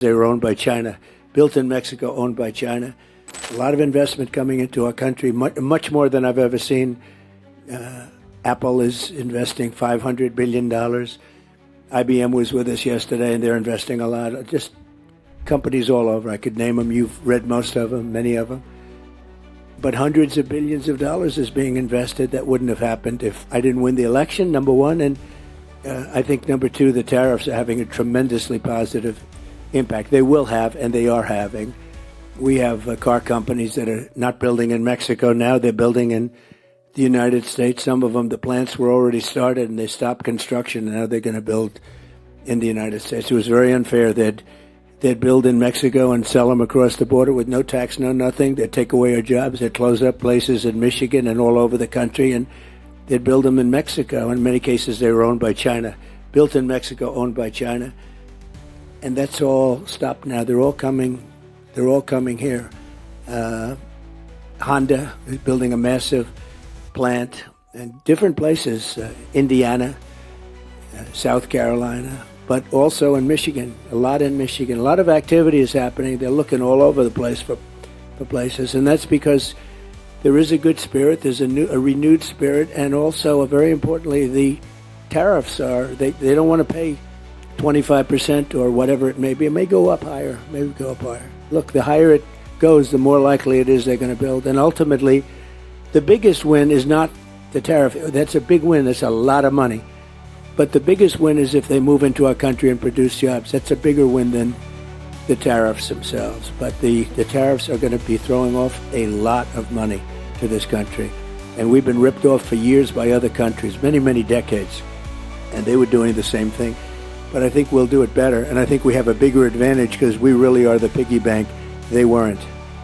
They were owned by China, built in Mexico, owned by China. A lot of investment coming into our country, much more than I've ever seen. Apple is investing $500 billion. IBM was with us yesterday, and they're investing a lot. Just companies all over. I could name them. You've read most of them, many of them. But hundreds of billions of dollars is being invested. That wouldn't have happened if I didn't win the election, number one. And I think, number two, the tariffs are having a tremendously positive impact. They will have, and they are having. We have car companies that are not building in Mexico now. They're building in the United States. Some of them, the plants were already started, and they stopped construction, and now they're going to build in the United States. It was very unfair. They'd build in Mexico and sell them across the border with no tax, no nothing. They'd take away our jobs. They'd close up places in Michigan and all over the country, and they'd build them in Mexico. In many cases, they were owned by China. Built in Mexico, owned by China. And that's all stopped now. They're all coming here. Honda is building a massive plant in different places, Indiana, South Carolina, but also in Michigan, a lot in Michigan. A lot of activity is happening. They're looking all over the place for places, and that's because there is a good spirit, there's a renewed spirit, and also, very importantly, the tariffs they don't want to pay 25% or whatever it may be. It may go up higher, Look, the higher it goes, the more likely it is they're going to build. And ultimately, the biggest win is not the tariff. That's a big win. That's a lot of money. But the biggest win is if they move into our country and produce jobs. That's a bigger win than the tariffs themselves. But the tariffs are going to be throwing off a lot of money to this country. And we've been ripped off for years by other countries, many, many decades. And they were doing the same thing. But I think we'll do it better. And I think we have a bigger advantage because we really are the piggy bank. They weren't.